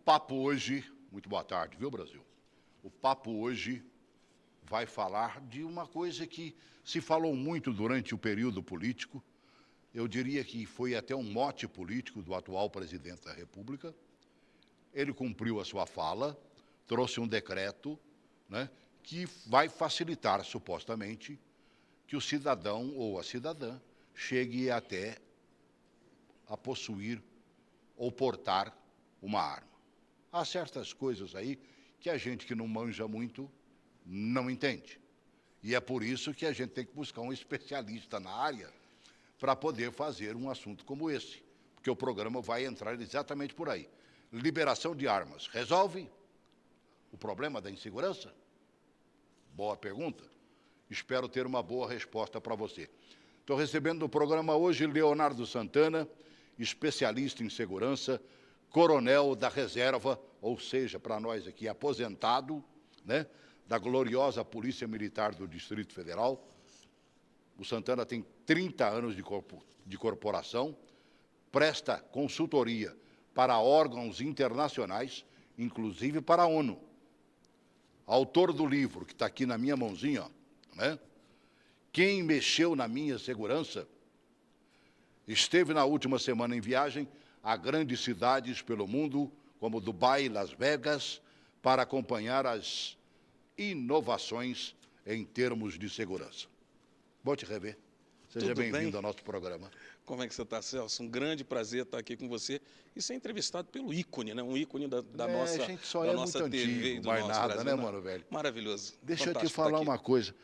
papo hoje, muito boa tarde, viu, Brasil? O papo hoje vai falar de uma coisa que se falou muito durante o período político, eu diria que foi até um mote político do atual presidente da República. Ele cumpriu a sua fala, trouxe um decreto, né, que vai facilitar, supostamente, que o cidadão ou a cidadã chegue até a possuir ou portar uma arma. Há certas coisas aí que a gente que não manja muito não entende. E é por isso que a gente tem que buscar um especialista na área para poder fazer um assunto como esse, porque o programa vai entrar exatamente por aí. Liberação de armas resolve o problema da insegurança? Boa pergunta. Espero ter uma boa resposta para você. Estou recebendo no programa hoje Leonardo Santana, especialista em segurança, coronel da reserva, ou seja, para nós aqui, aposentado, né, da gloriosa Polícia Militar do Distrito Federal. O Santana tem 30 anos de corporação, presta consultoria para órgãos internacionais, inclusive para a ONU. Autor do livro, que está aqui na minha mãozinha, né? Quem mexeu na minha segurança, esteve na última semana em viagem a grandes cidades pelo mundo, como Dubai e Las Vegas, para acompanhar as inovações em termos de segurança. Vou te rever. Seja bem-vindo ao nosso programa. Como é que você está, Celso? Um grande prazer estar aqui com você e ser entrevistado pelo ícone, né? Um ícone da nossa, a gente só da é nossa muito TV antigo, e do mais nosso nada, Brasil. né, mano, velho? Maravilhoso. Deixa eu te Fantástico falar estar aqui. uma coisa.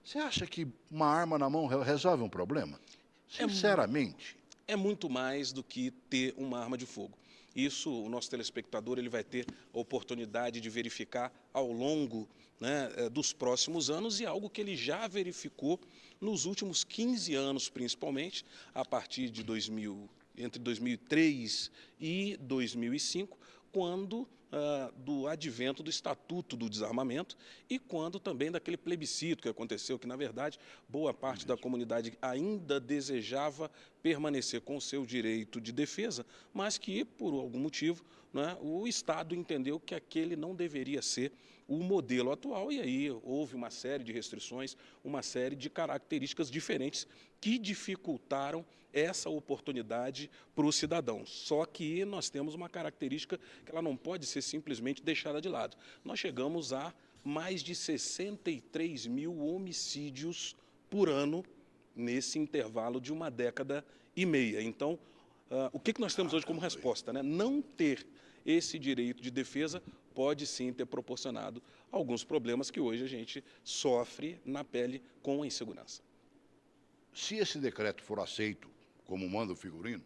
Você acha que uma arma na mão resolve um problema? Sinceramente. É muito mais do que ter uma arma de fogo. Isso, o nosso telespectador ele vai ter a oportunidade de verificar ao longo, né, dos próximos anos, e algo que ele já verificou nos últimos 15 anos, principalmente, a partir de entre 2003 e 2005, quando do advento do Estatuto do Desarmamento e quando também daquele plebiscito que aconteceu, que, na verdade, boa parte da comunidade ainda desejava permanecer com o seu direito de defesa, mas que, por algum motivo, né, o Estado entendeu que aquele não deveria ser o modelo atual, e aí houve uma série de restrições, uma série de características diferentes que dificultaram essa oportunidade para o cidadão. Só que nós temos uma característica que ela não pode ser simplesmente deixada de lado. Nós chegamos a mais de 63 mil homicídios por ano nesse intervalo de uma década e meia. Então, o que nós temos hoje como resposta, né? Não ter esse direito de defesa pode sim ter proporcionado alguns problemas que hoje a gente sofre na pele com a insegurança. Se esse decreto for aceito, como manda o figurino,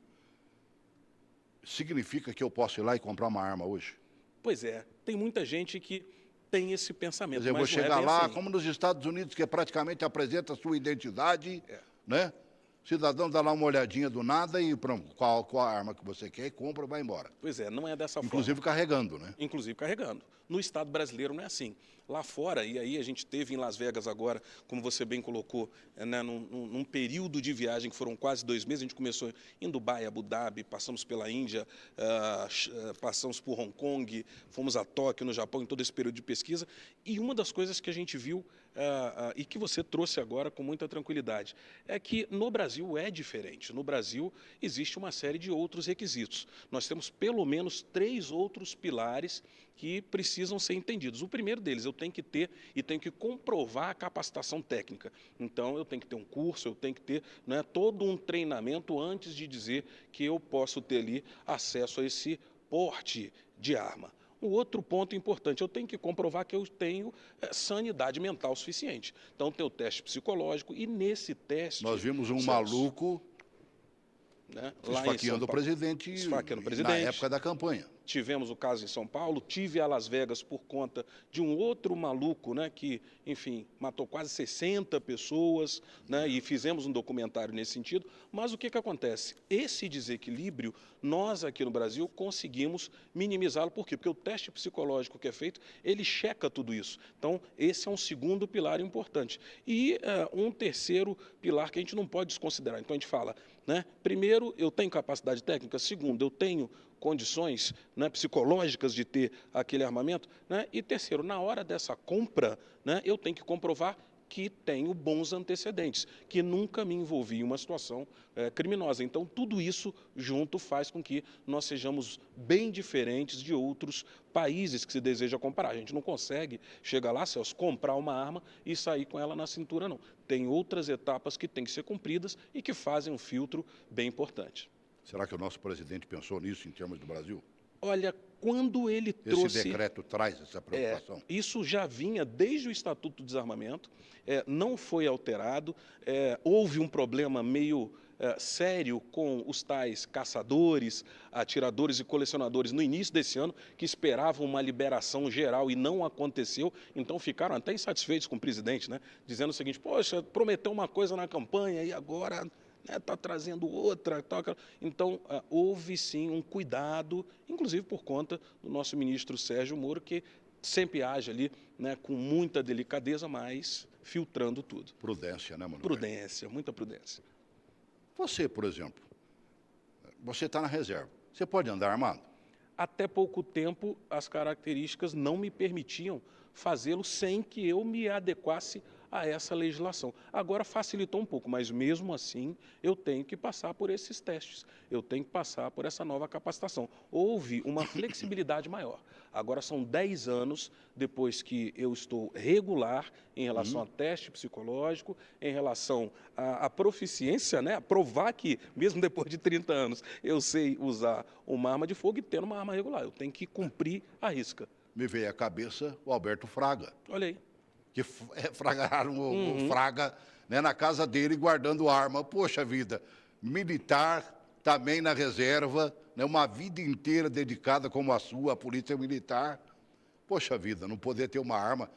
significa que eu posso ir lá e comprar uma arma hoje? Pois é, tem muita gente que tem esse pensamento. Quer dizer, eu vou chegar lá, como nos Estados Unidos, que praticamente apresenta a sua identidade, né? O cidadão dá lá uma olhadinha do nada e pronto, qual a arma que você quer, compra e vai embora. Pois é, não é dessa forma. Inclusive carregando, né? Inclusive carregando. No Estado brasileiro não é assim. Lá fora, e aí a gente teve em Las Vegas agora, como você bem colocou, né, num período de viagem que foram quase 2 meses, a gente começou em Dubai, Abu Dhabi, passamos pela Índia, passamos por Hong Kong, fomos a Tóquio, no Japão, em todo esse período de pesquisa, e uma das coisas que a gente viu, e que você trouxe agora com muita tranquilidade, é que no Brasil é diferente. No Brasil existe uma série de outros requisitos. Nós temos pelo menos 3 outros pilares que precisam ser entendidos. O primeiro deles, eu tenho que ter e tenho que comprovar a capacitação técnica. Então, eu tenho que ter um curso, eu tenho que ter, né, todo um treinamento antes de dizer que eu posso ter ali acesso a esse porte de arma. Um outro ponto importante, eu tenho que comprovar que eu tenho sanidade mental suficiente. Então, tem o teste psicológico e nesse teste... Nós vimos um maluco, né, esfaqueando o presidente na época da campanha. Tivemos o caso em São Paulo, tive a Las Vegas por conta de um outro maluco, né, que, enfim, matou quase 60 pessoas, né, e fizemos um documentário nesse sentido. Mas o que acontece? Esse desequilíbrio, nós aqui no Brasil conseguimos minimizá-lo. Por quê? Porque o teste psicológico que é feito, ele checa tudo isso. Então, esse é um segundo pilar importante. E um terceiro pilar que a gente não pode desconsiderar. Então, a gente fala, né, primeiro, eu tenho capacidade técnica. Segundo, eu tenho condições, né, psicológicas de ter aquele armamento, né? E terceiro, na hora dessa compra, né, eu tenho que comprovar que tenho bons antecedentes, que nunca me envolvi em uma situação criminosa. Então, tudo isso junto faz com que nós sejamos bem diferentes de outros países que se deseja comparar. A gente não consegue chegar lá, Celso, comprar uma arma e sair com ela na cintura, não. Tem outras etapas que têm que ser cumpridas e que fazem um filtro bem importante. Será que o nosso presidente pensou nisso em termos do Brasil? Olha, quando ele trouxe... Esse decreto traz essa preocupação? Isso já vinha desde o Estatuto do Desarmamento, não foi alterado, houve um problema meio sério com os tais caçadores, atiradores e colecionadores no início desse ano, que esperavam uma liberação geral e não aconteceu, então ficaram até insatisfeitos com o presidente, né? Dizendo o seguinte, poxa, prometeu uma coisa na campanha e agora... está trazendo outra. Então, houve sim um cuidado, inclusive por conta do nosso ministro Sérgio Moro, que sempre age ali, né, com muita delicadeza, mas filtrando tudo. Prudência, né, Manoel? Prudência, muita prudência. Você, por exemplo, você está na reserva. Você pode andar armado? Até pouco tempo, as características não me permitiam fazê-lo sem que eu me adequasse a essa legislação. Agora facilitou um pouco, mas mesmo assim eu tenho que passar por esses testes, eu tenho que passar por essa nova capacitação. Houve uma flexibilidade maior. Agora são 10 anos depois que eu estou regular em relação a teste psicológico, em relação à proficiência, né? A provar que, mesmo depois de 30 anos, eu sei usar uma arma de fogo e tendo uma arma regular. Eu tenho que cumprir a risca. Me veio à cabeça o Alberto Fraga. Olha aí. Que fragaram o Fraga, né, na casa dele guardando arma. Poxa vida, militar também na reserva, né, uma vida inteira dedicada como a sua, a polícia militar. Poxa vida, não poder ter uma arma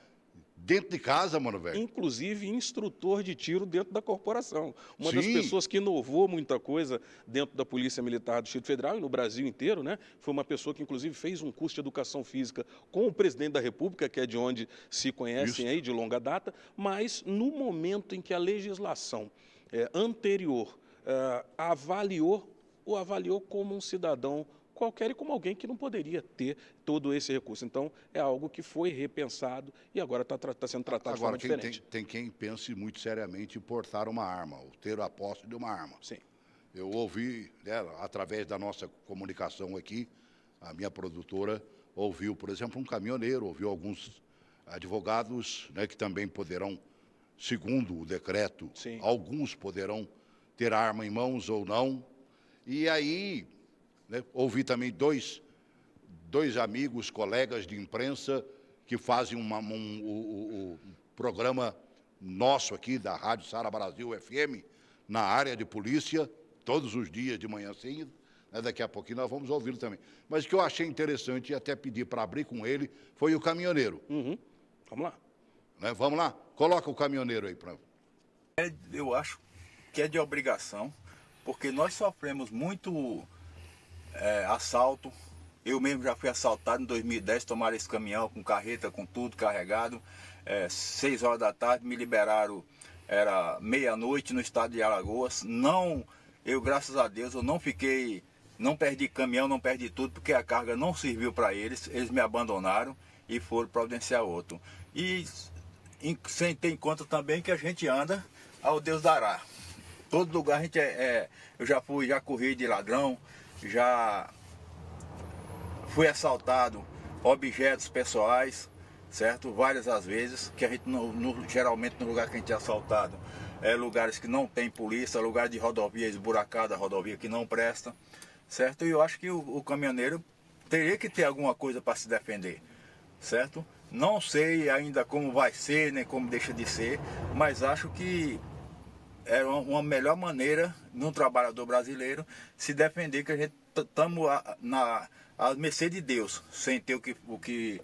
dentro de casa, mano, velho. Inclusive instrutor de tiro dentro da corporação. Uma das Sim. pessoas que inovou muita coisa dentro da Polícia Militar do Distrito Federal e no Brasil inteiro, né? Foi uma pessoa que, inclusive, fez um curso de educação física com o presidente da República, que é de onde se conhecem aí, de longa data, mas no momento em que a legislação anterior o avaliou como um cidadão qualquer e como alguém que não poderia ter todo esse recurso. Então, é algo que foi repensado e agora está sendo tratado de forma diferente. Tem quem pense muito seriamente em portar uma arma, ou ter a posse de uma arma. Sim. Eu ouvi, né, através da nossa comunicação aqui, a minha produtora ouviu, por exemplo, um caminhoneiro, ouviu alguns advogados, né, que também poderão, segundo o decreto, Sim. alguns poderão ter arma em mãos ou não. E aí... né, ouvi também dois amigos, colegas de imprensa, que fazem o programa nosso aqui da Rádio Sara Brasil FM, na área de polícia, todos os dias de manhã cedo, né, daqui a pouquinho nós vamos ouvi-lo também. Mas o que eu achei interessante e até pedi para abrir com ele foi o caminhoneiro. Vamos lá. Né, vamos lá? Coloca o caminhoneiro aí para... Eu acho que é de obrigação, porque nós sofremos muito... assalto. Eu mesmo já fui assaltado em 2010, tomaram esse caminhão com carreta, com tudo carregado. 6 horas da tarde me liberaram, era meia-noite no estado de Alagoas. Eu, graças a Deus, eu não perdi caminhão, não perdi tudo, porque a carga não serviu para eles. Eles me abandonaram e foram providenciar outro. E sem ter em conta também que a gente anda ao Deus dará. Todo lugar a gente eu já corri de ladrão, já fui assaltado objetos pessoais, certo? Várias as vezes, que a gente geralmente no lugar que a gente é assaltado lugares que não tem polícia, lugar de rodovia esburacada, rodovia que não presta, certo? E eu acho que o caminhoneiro teria que ter alguma coisa para se defender, certo? Não sei ainda como vai ser, nem como deixa de ser, mas acho que é uma melhor maneira no trabalhador brasileiro se defender, que a gente estamos à mercê de Deus, sem ter o que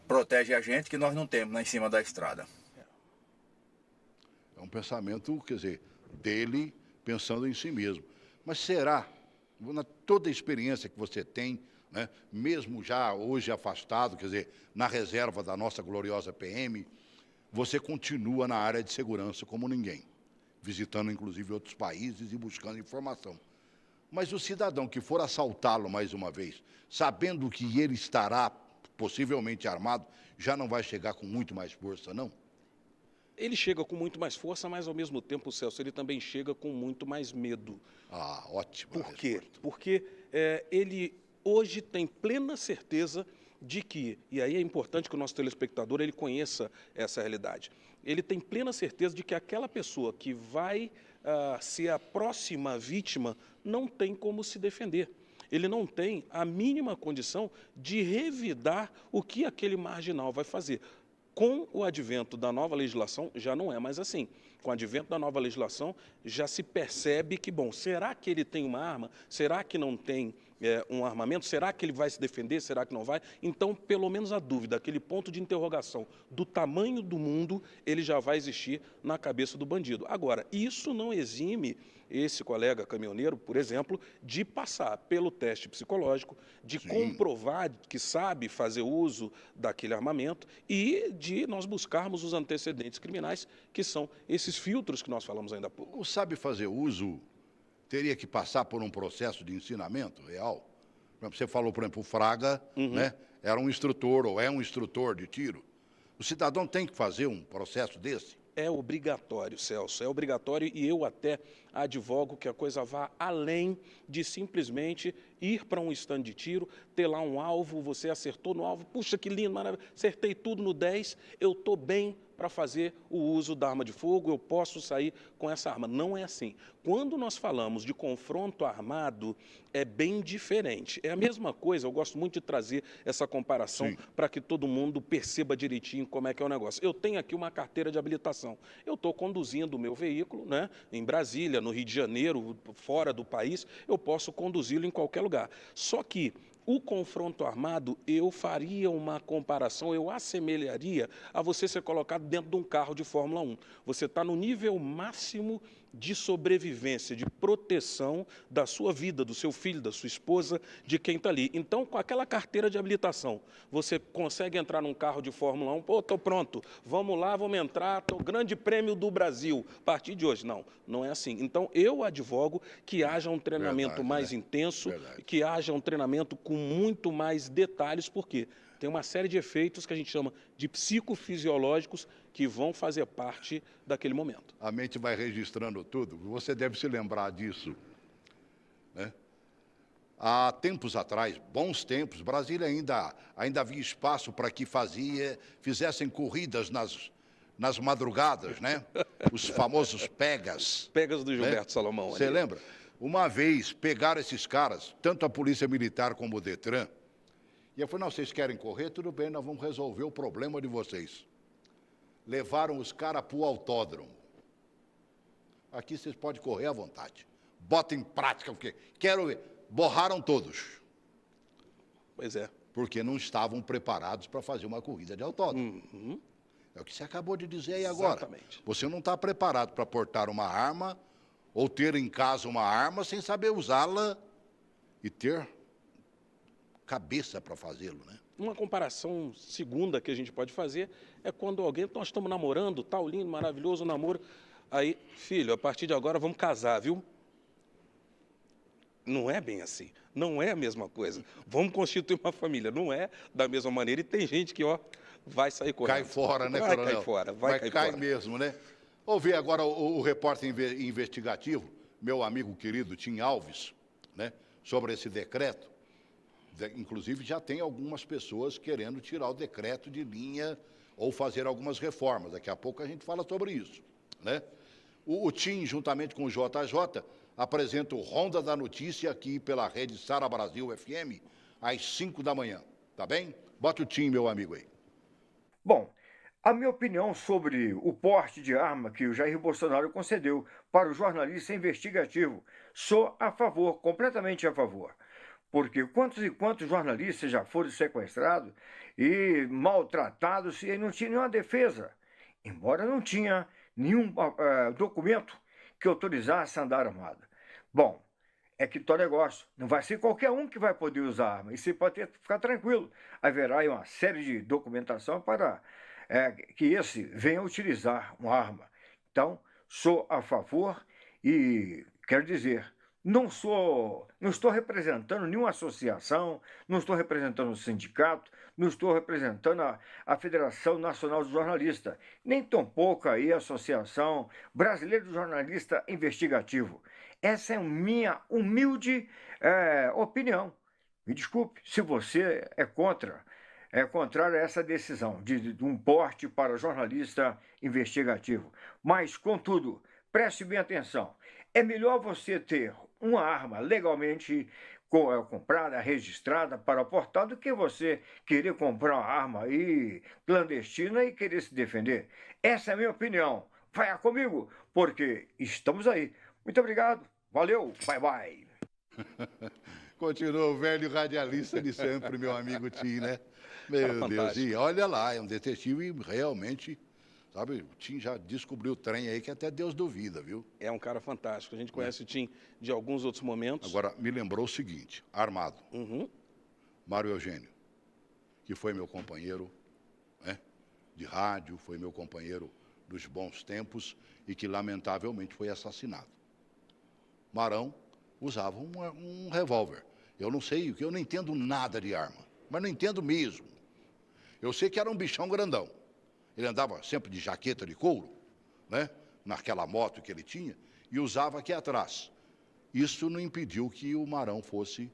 protege a gente, que nós não temos lá em cima da estrada. É um pensamento, quer dizer, dele pensando em si mesmo. Mas será, toda a experiência que você tem, né, mesmo já hoje afastado, quer dizer, na reserva da nossa gloriosa PM, você continua na área de segurança como ninguém, visitando inclusive outros países e buscando informação. Mas o cidadão que for assaltá-lo mais uma vez, sabendo que ele estará possivelmente armado, já não vai chegar com muito mais força, não? Ele chega com muito mais força, mas ao mesmo tempo, Celso, ele também chega com muito mais medo. Ah, ótimo. Por quê? Porque ele hoje tem plena certeza de que, e aí é importante que o nosso telespectador ele conheça essa realidade, ele tem plena certeza de que aquela pessoa que vai ser a próxima vítima não tem como se defender. Ele não tem a mínima condição de revidar o que aquele marginal vai fazer. Com o advento da nova legislação, já não é mais assim. Com o advento da nova legislação, já se percebe que, bom, será que ele tem uma arma? Será que não tem um armamento? Será que ele vai se defender? Será que não vai? Então, pelo menos a dúvida, aquele ponto de interrogação do tamanho do mundo, ele já vai existir na cabeça do bandido. Agora, isso não exime esse colega caminhoneiro, por exemplo, de passar pelo teste psicológico, de comprovar que sabe fazer uso daquele armamento e de nós buscarmos os antecedentes criminais, que são esses filtros que nós falamos ainda há pouco. O sabe fazer uso teria que passar por um processo de ensinamento real? Você falou, por exemplo, o Fraga, né, era um instrutor ou é um instrutor de tiro. O cidadão tem que fazer um processo desse? É obrigatório, Celso, é obrigatório e eu até advogo que a coisa vá além de simplesmente ir para um stand de tiro, ter lá um alvo, você acertou no alvo, puxa que lindo, maravilha, acertei tudo no 10, eu estou bem para fazer o uso da arma de fogo, eu posso sair com essa arma. Não é assim. Quando nós falamos de confronto armado, é bem diferente. É a mesma coisa, eu gosto muito de trazer essa comparação para que todo mundo perceba direitinho como é que é o negócio. Eu tenho aqui uma carteira de habilitação. Eu estou conduzindo o meu veículo, né, em Brasília, no Rio de Janeiro, fora do país, eu posso conduzi-lo em qualquer lugar. Só que o confronto armado, eu faria uma comparação, eu assemelharia a você ser colocado dentro de um carro de Fórmula 1. Você está no nível máximo de sobrevivência, de proteção da sua vida, do seu filho, da sua esposa, de quem está ali. Então, com aquela carteira de habilitação, você consegue entrar num carro de Fórmula 1, pô, estou pronto, vamos lá, vamos entrar, estou Grande Prêmio do Brasil, a partir de hoje. Não, não é assim. Então, eu advogo que haja um treinamento mais intenso, que haja um treinamento com muito mais detalhes, porque tem uma série de efeitos que a gente chama de psicofisiológicos que vão fazer parte daquele momento. A mente vai registrando tudo. Você deve se lembrar disso, né? Há tempos atrás, bons tempos, Brasília ainda havia espaço para que fizessem corridas nas madrugadas, né? Os famosos pegas. Pegas do Gilberto, né? Salomão. Você lembra? Uma vez pegaram esses caras, tanto a Polícia Militar como o Detran, e eu falei, não, vocês querem correr? Tudo bem, nós vamos resolver o problema de vocês. Levaram os caras para o autódromo. Aqui vocês podem correr à vontade. Bota em prática, porque quero ver. Borraram todos. Pois é. Porque não estavam preparados para fazer uma corrida de autódromo. É o que você acabou de dizer aí agora. Exatamente. Você não está preparado para portar uma arma ou ter em casa uma arma sem saber usá-la e ter cabeça para fazê-lo, né? Uma comparação segunda que a gente pode fazer é quando alguém, nós estamos namorando, tal, lindo, maravilhoso, namoro, aí, filho, a partir de agora vamos casar, viu? Não é bem assim, não é a mesma coisa. Vamos constituir uma família, não é da mesma maneira e tem gente que, ó, vai sair correndo. Cai fora, né, vai coronel? Cair fora, vai cair cair fora. mesmo, né? Ouvi agora o repórter investigativo, meu amigo querido Tim Alves, né, sobre esse decreto. Inclusive, já tem algumas pessoas querendo tirar o decreto de linha ou fazer algumas reformas. Daqui a pouco a gente fala sobre isso, né? O Tim, juntamente com o JJ, apresenta o Ronda da Notícia aqui pela rede Sara Brasil FM, às 5 da manhã, tá bem? Bota o Tim, meu amigo, aí. Bom, a minha opinião sobre o porte de arma que o Jair Bolsonaro concedeu para o jornalista investigativo, sou a favor, completamente a favor. Porque quantos e quantos jornalistas já foram sequestrados e maltratados e não tinha nenhuma defesa, embora não tinha nenhum documento que autorizasse a andar armado. Bom, é que tal negócio, não vai ser qualquer um que vai poder usar arma, e você pode ficar tranquilo, haverá aí uma série de documentação para que esse venha utilizar uma arma. Então, sou a favor e quero dizer, não estou representando nenhuma associação, não estou representando o sindicato, não estou representando a Federação Nacional de Jornalistas, nem tampouco aí a Associação Brasileira de Jornalista Investigativo. Essa é a minha humilde opinião. Me desculpe se você é contrário a essa decisão de um porte para jornalista investigativo. Mas, contudo, preste bem atenção. É melhor você ter uma arma legalmente comprada, registrada para portar, do que você querer comprar uma arma aí clandestina e querer se defender. Essa é a minha opinião. Vai comigo, porque estamos aí. Muito obrigado. Valeu. Bye, bye. Continua o velho radialista de sempre, meu amigo Tim, né? Meu Deus, e olha lá, é um detetive realmente, sabe, o Tim já descobriu o trem aí que até Deus duvida, viu? É um cara fantástico. A gente conhece o Tim de alguns outros momentos. Agora, me lembrou o seguinte, armado, Mário Eugênio, que foi meu companheiro, né, de rádio, foi meu companheiro dos bons tempos e que, lamentavelmente, foi assassinado. Marão usava um revólver. Eu não sei, eu não entendo nada de arma, mas não entendo mesmo. Eu sei que era um bichão grandão. Ele andava sempre de jaqueta de couro, né? Naquela moto que ele tinha, e usava aqui atrás. Isso não impediu que o Marão fosse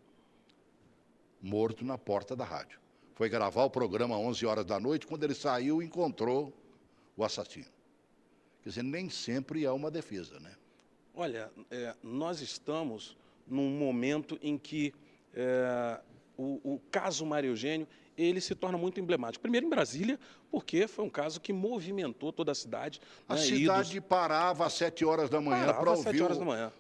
morto na porta da rádio. Foi gravar o programa às 11 horas da noite, quando ele saiu, encontrou o assassino. Quer dizer, nem sempre é uma defesa, né? Olha, nós estamos num momento em que o caso Mário Eugênio, ele se torna muito emblemático. Primeiro em Brasília, porque foi um caso que movimentou toda a cidade. A cidade parava às 7 horas da manhã para ouvir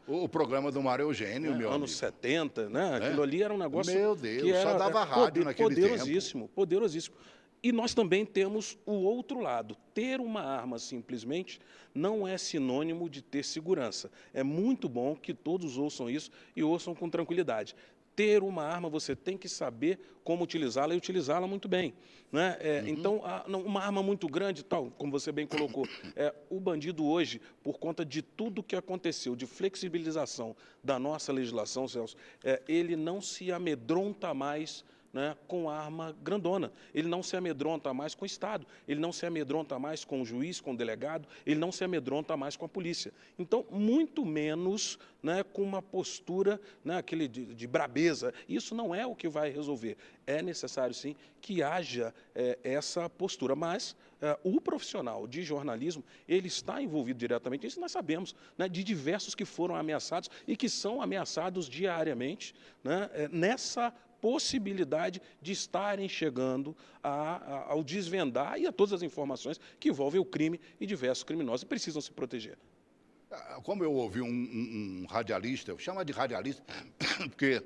o programa do Mário Eugênio, meu anos amigo. 70, né? Aquilo ali era um negócio meu Deus, que era, só dava rádio naquele poderosíssimo, poderosíssimo. E nós também temos o outro lado. Ter uma arma simplesmente não é sinônimo de ter segurança. É muito bom que todos ouçam isso e ouçam com tranquilidade. Ter uma arma, você tem que saber como utilizá-la e utilizá-la muito bem, né? Então, uma arma muito grande, tal, como você bem colocou, o bandido hoje, por conta de tudo que aconteceu, de flexibilização da nossa legislação, Celso, ele não se amedronta mais, né, com arma grandona. Ele não se amedronta mais com o Estado, ele não se amedronta mais com o juiz, com o delegado, ele não se amedronta mais com a polícia. Então, muito menos, né, com uma postura, né, aquele de brabeza. Isso não é o que vai resolver. É necessário, sim, que haja essa postura. Mas o profissional de jornalismo, ele está envolvido diretamente, isso nós sabemos, né, de diversos que foram ameaçados e que são ameaçados diariamente, né, nessa possibilidade de estarem chegando ao desvendar e a todas as informações que envolvem o crime e diversos criminosos e precisam se proteger. Como eu ouvi um radialista, eu chamo de radialista, porque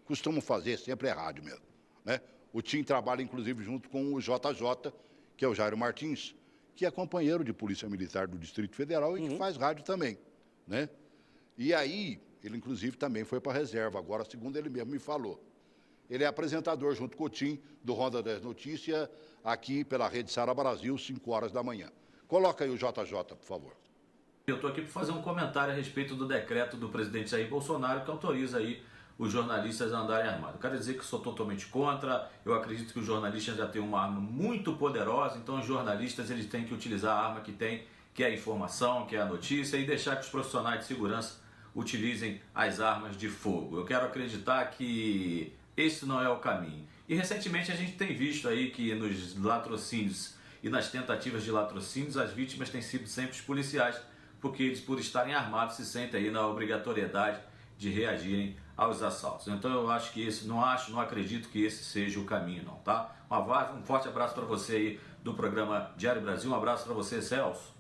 costumam fazer, sempre é rádio mesmo, né? O Tim trabalha, inclusive, junto com o JJ, que é o Jairo Martins, que é companheiro de Polícia Militar do Distrito Federal e que faz rádio também, né? E aí, ele, inclusive, também foi para a reserva, agora, segundo ele mesmo me falou. Ele é apresentador, junto com o Tim, do Ronda 10 Notícias, aqui pela Rede Sara Brasil, 5 horas da manhã. Coloca aí o JJ, por favor. Eu estou aqui para fazer um comentário a respeito do decreto do presidente Jair Bolsonaro que autoriza aí os jornalistas a andarem armados. Quero dizer que sou totalmente contra, eu acredito que os jornalistas já têm uma arma muito poderosa, então os jornalistas eles têm que utilizar a arma que tem, que é a informação, que é a notícia, e deixar que os profissionais de segurança utilizem as armas de fogo. Eu quero acreditar que esse não é o caminho. E recentemente a gente tem visto aí que nos latrocínios e nas tentativas de latrocínios as vítimas têm sido sempre os policiais, porque eles, por estarem armados, se sentem aí na obrigatoriedade de reagirem aos assaltos. Então eu acho que não acredito que esse seja o caminho não, tá? Um forte abraço para você aí do programa Diário Brasil, um abraço para você, Celso.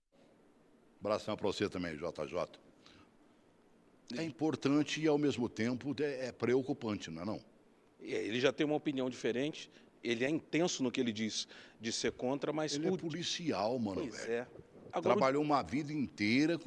Abração para você também, JJ. É importante e, ao mesmo tempo, é preocupante, não é não? Ele já tem uma opinião diferente, ele é intenso no que ele diz de ser contra, mas... Ele é policial, mano, velho. É. Agora, trabalhou uma vida inteira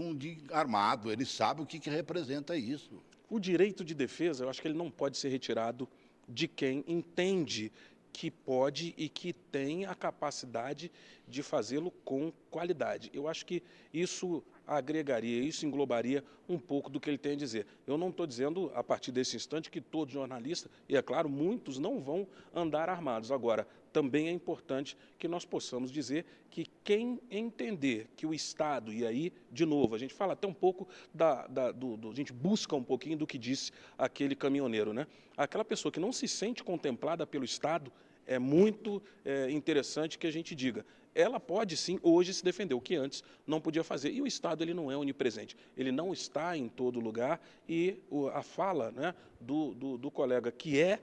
armado, ele sabe o que representa isso. O direito de defesa, eu acho que ele não pode ser retirado de quem entende que pode e que tem a capacidade de fazê-lo com qualidade. Eu acho que isso agregaria, isso englobaria um pouco do que ele tem a dizer. Eu não estou dizendo, a partir desse instante, que todo jornalista, e é claro, muitos não vão andar armados. Agora, também é importante que nós possamos dizer que quem entender que o Estado, e aí, de novo, a gente fala até um pouco a gente busca um pouquinho do que disse aquele caminhoneiro, né? Aquela pessoa que não se sente contemplada pelo Estado, é muito interessante que a gente diga. Ela pode, sim, hoje se defender, o que antes não podia fazer. E o Estado ele não é onipresente, ele não está em todo lugar e a fala, né, do colega que é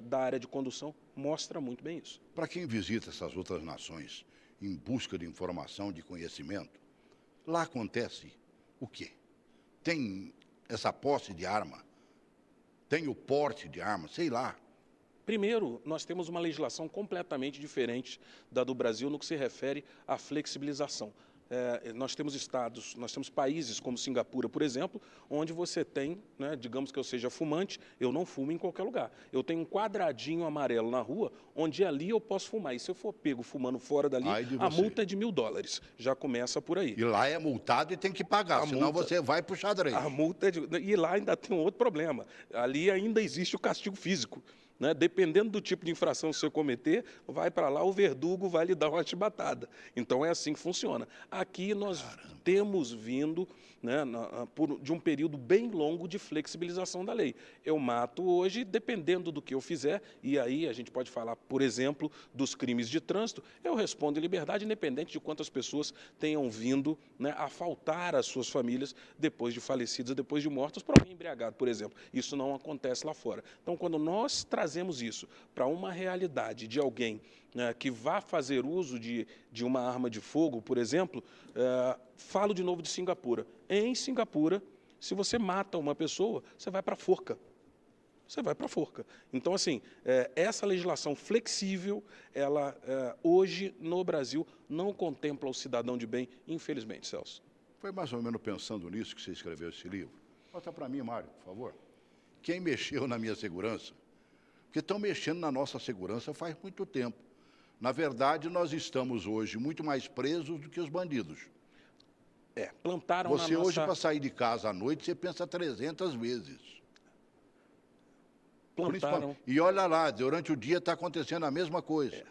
da área de condução mostra muito bem isso. Para quem visita essas outras nações em busca de informação, de conhecimento, lá acontece o quê? Tem essa posse de arma? Tem o porte de arma? Sei lá. Primeiro, nós temos uma legislação completamente diferente da do Brasil no que se refere à flexibilização. Nós temos estados, nós temos países como Singapura, por exemplo, onde você tem, né, digamos que eu seja fumante, eu não fumo em qualquer lugar. Eu tenho um quadradinho amarelo na rua, onde ali eu posso fumar. E se eu for pego fumando fora dali, a multa é de $1.000. Já começa por aí. E lá é multado e tem que pagar, senão você vai para o xadrez. A multa e lá ainda tem um outro problema. Ali ainda existe o castigo físico. Né? Dependendo do tipo de infração que você cometer, vai para lá, o verdugo vai lhe dar uma chibatada. Então, é assim que funciona. Aqui nós temos vindo, né, de um período bem longo de flexibilização da lei. Eu mato hoje, dependendo do que eu fizer, e aí a gente pode falar, por exemplo, dos crimes de trânsito, eu respondo em liberdade, independente de quantas pessoas tenham vindo, né, a faltar às suas famílias depois de falecidas, depois de mortos, por alguém embriagado, por exemplo. Isso não acontece lá fora. Então, quando nós trazemos isso para uma realidade de alguém, né, que vá fazer uso de uma arma de fogo, por exemplo, falo de novo de Singapura. Em Singapura, se você mata uma pessoa, você vai para a forca. Você vai para a forca. Então, assim, essa legislação flexível, ela hoje no Brasil não contempla o cidadão de bem, infelizmente, Celso. Foi mais ou menos pensando nisso que você escreveu esse livro. Bota para mim, Mário, por favor. Quem mexeu na minha segurança? Porque estão mexendo na nossa segurança faz muito tempo. Na verdade, nós estamos hoje muito mais presos do que os bandidos. Plantaram você na nossa... hoje, para sair de casa à noite, você pensa 300 vezes. Plantaram. E olha lá, durante o dia está acontecendo a mesma coisa.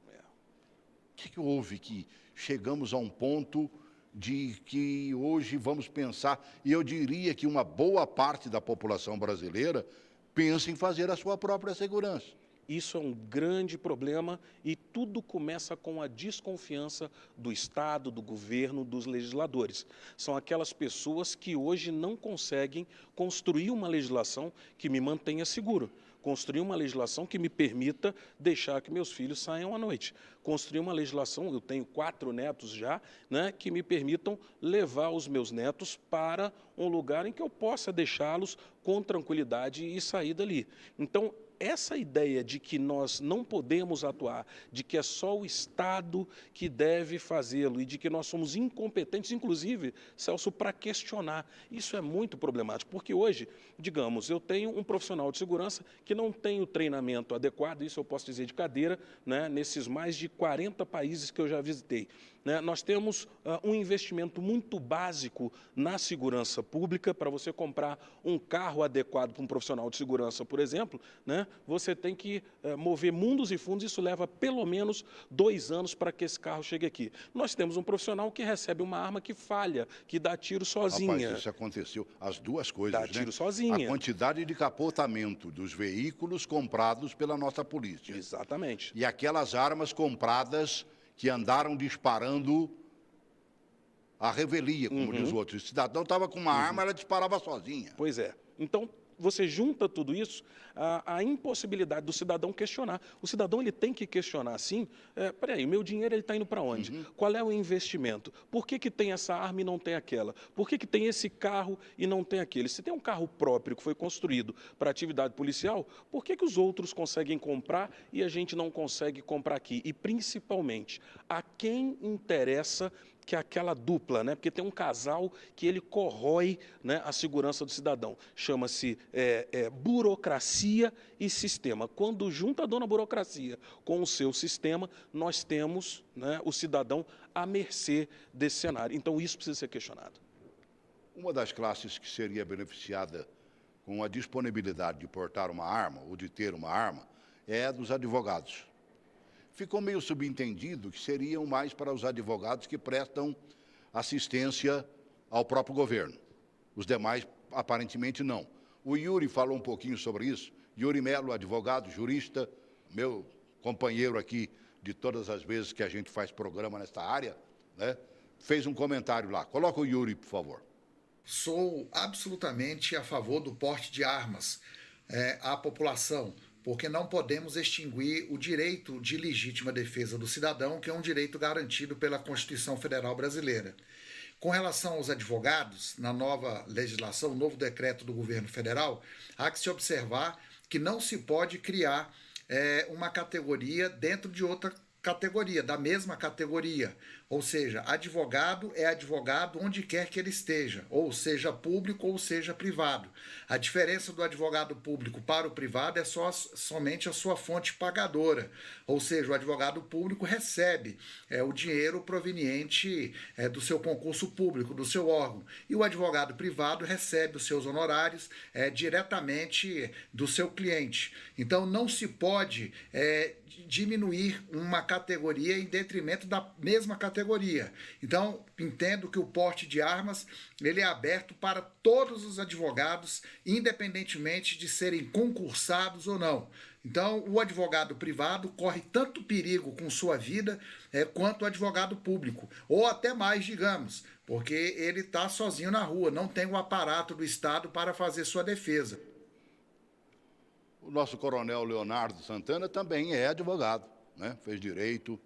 O que houve que chegamos a um ponto de que hoje vamos pensar, e eu diria que uma boa parte da população brasileira pensa em fazer a sua própria segurança. Isso é um grande problema e tudo começa com a desconfiança do Estado, do governo, dos legisladores. São aquelas pessoas que hoje não conseguem construir uma legislação que me mantenha seguro. Construir uma legislação que me permita deixar que meus filhos saiam à noite. Construir uma legislação, eu tenho 4 netos já, né, que me permitam levar os meus netos para um lugar em que eu possa deixá-los com tranquilidade e sair dali. Então, essa ideia de que nós não podemos atuar, de que é só o Estado que deve fazê-lo e de que nós somos incompetentes, inclusive, Celso, para questionar, isso é muito problemático, porque hoje, digamos, eu tenho um profissional de segurança que não tem o treinamento adequado, isso eu posso dizer de cadeira, né, nesses mais de 40 países que eu já visitei. Né, nós temos um investimento muito básico na segurança pública. Para você comprar um carro adequado para um profissional de segurança, por exemplo, né, você tem que mover mundos e fundos, isso leva pelo menos 2 anos para que esse carro chegue aqui. Nós temos um profissional que recebe uma arma que falha, que dá tiro sozinha. Rapaz, isso aconteceu, as duas coisas, dá tiro né? sozinha. A quantidade de capotamento dos veículos comprados pela nossa polícia. Exatamente. E aquelas armas compradas que andaram disparando a revelia, como diz o outro. O cidadão estava com uma arma, ela disparava sozinha. Pois é. Então, você junta tudo isso, a impossibilidade do cidadão questionar. O cidadão ele tem que questionar, sim, peraí, o meu dinheiro está indo para onde? Qual é o investimento? Por que tem essa arma e não tem aquela? Por que tem esse carro e não tem aquele? Se tem um carro próprio que foi construído para atividade policial, por que os outros conseguem comprar e a gente não consegue comprar aqui? E, principalmente, a quem interessa que é aquela dupla, né? Porque tem um casal que ele corrói, né, a segurança do cidadão. Chama-se burocracia e sistema. Quando junta a dona burocracia com o seu sistema, nós temos, né, o cidadão à mercê desse cenário. Então, isso precisa ser questionado. Uma das classes que seria beneficiada com a disponibilidade de portar uma arma ou de ter uma arma é a dos advogados. Ficou meio subentendido que seriam mais para os advogados que prestam assistência ao próprio governo. Os demais, aparentemente, não. O Yuri falou um pouquinho sobre isso. Yuri Melo, advogado, jurista, meu companheiro aqui de todas as vezes que a gente faz programa nesta área, né, fez um comentário lá. Coloca o Yuri, por favor. Sou absolutamente a favor do porte de armas à população, porque não podemos extinguir o direito de legítima defesa do cidadão, que é um direito garantido pela Constituição Federal Brasileira. Com relação aos advogados, na nova legislação, novo decreto do governo federal, há que se observar que não se pode criar uma categoria dentro de outra categoria, da mesma categoria. Ou seja, advogado é advogado onde quer que ele esteja, ou seja público ou seja privado. A diferença do advogado público para o privado é somente a sua fonte pagadora, ou seja, o advogado público recebe o dinheiro proveniente do seu concurso público, do seu órgão, e o advogado privado recebe os seus honorários diretamente do seu cliente. Então, não se pode diminuir uma categoria em detrimento da mesma categoria. Então, entendo que o porte de armas ele é aberto para todos os advogados, independentemente de serem concursados ou não. Então, o advogado privado corre tanto perigo com sua vida quanto o advogado público, ou até mais, digamos, porque ele está sozinho na rua, não tem o aparato do Estado para fazer sua defesa. O nosso coronel Leonardo Santana também é advogado, né? Fez direito.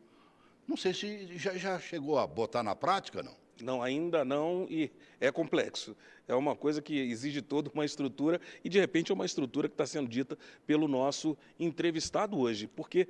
Não sei se já chegou a botar na prática, não? Não, ainda não, e é complexo. É uma coisa que exige toda uma estrutura e, de repente, é uma estrutura que está sendo dita pelo nosso entrevistado hoje. Porque,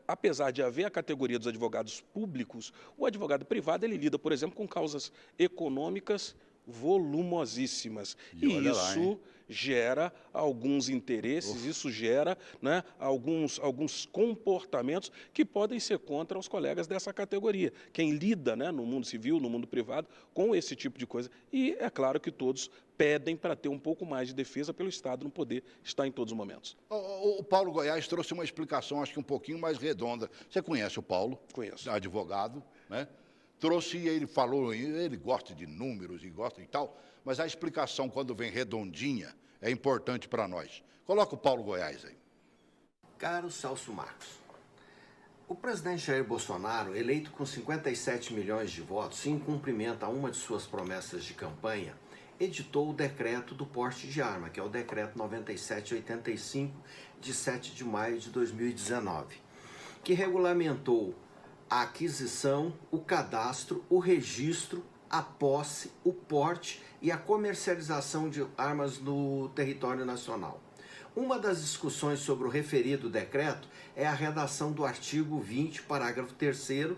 apesar de haver a categoria dos advogados públicos, o advogado privado ele lida, por exemplo, com causas econômicas volumosíssimas. E isso gera alguns interesses, isso gera, né, alguns comportamentos que podem ser contra os colegas dessa categoria. Quem lida, né, no mundo civil, no mundo privado, com esse tipo de coisa. E é claro que todos pedem para ter um pouco mais de defesa pelo Estado não poder estar em todos os momentos. O Paulo Goiás trouxe uma explicação, acho que um pouquinho mais redonda. Você conhece o Paulo? Conheço. Advogado, né? Trouxe, ele falou, ele gosta de números e gosta e tal, mas a explicação, quando vem redondinha, é importante para nós. Coloca o Paulo Goiás aí. Caro Celso Marcos, o presidente Jair Bolsonaro, eleito com 57 milhões de votos, em cumprimento a uma de suas promessas de campanha, editou o decreto do porte de arma, que é o decreto 9785, de 7 de maio de 2019, que regulamentou a aquisição, o cadastro, o registro, a posse, o porte e a comercialização de armas no território nacional. Uma das discussões sobre o referido decreto é a redação do artigo 20, parágrafo 3º,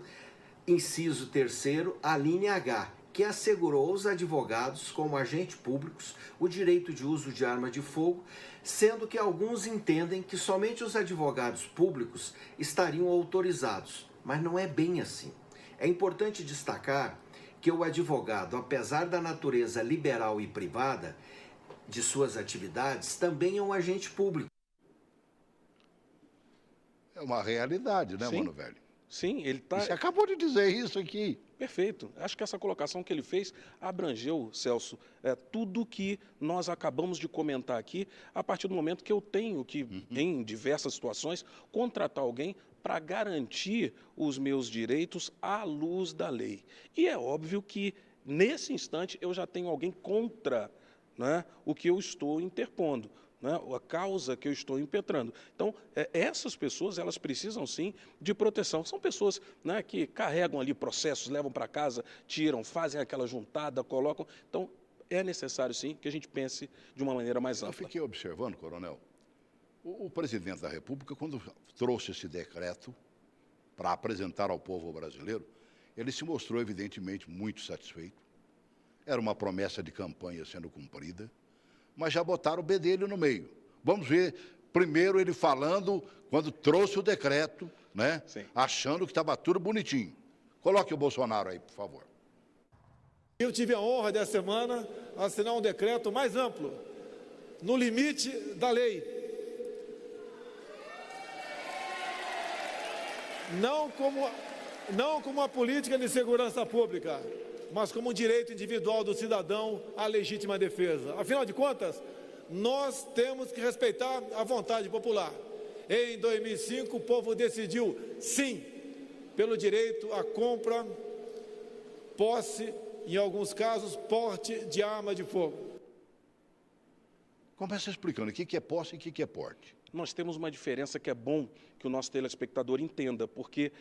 inciso 3º, a linha H, que assegurou aos advogados, como agentes públicos, o direito de uso de arma de fogo, sendo que alguns entendem que somente os advogados públicos estariam autorizados. Mas não é bem assim. É importante destacar que o advogado, apesar da natureza liberal e privada de suas atividades, também é um agente público. É uma realidade, né, Sim. Mano Velho? Sim, ele está... Você acabou de dizer isso aqui. Perfeito. Acho que essa colocação que ele fez abrangeu, Celso, tudo que nós acabamos de comentar aqui, a partir do momento que eu tenho que, em diversas situações, contratar alguém para garantir os meus direitos à luz da lei. E é óbvio que, nesse instante, eu já tenho alguém contra, né, o que eu estou interpondo, né, a causa que eu estou impetrando. Então, essas pessoas, elas precisam, sim, de proteção. São pessoas, né, que carregam ali processos, levam para casa, tiram, fazem aquela juntada, colocam. Então, é necessário, sim, que a gente pense de uma maneira mais ampla. Eu fiquei observando, coronel, o presidente da República, quando trouxe esse decreto para apresentar ao povo brasileiro, Ele se mostrou, evidentemente, muito satisfeito. Era uma promessa de campanha sendo cumprida, mas já botaram o bedelho no meio. Vamos ver, primeiro ele falando, quando trouxe o decreto, né, achando que estava tudo bonitinho. Coloque o Bolsonaro aí, por favor. Eu tive a honra dessa semana assinar um decreto mais amplo, no limite da lei. Não como uma política de segurança pública, mas como um direito individual do cidadão à legítima defesa. Afinal de contas, nós temos que respeitar a vontade popular. Em 2005, o povo decidiu, sim, pelo direito à compra, posse, em alguns casos, porte de arma de fogo. Começa explicando o que é posse e o que é porte. Nós temos uma diferença que é bom que o nosso telespectador entenda, porque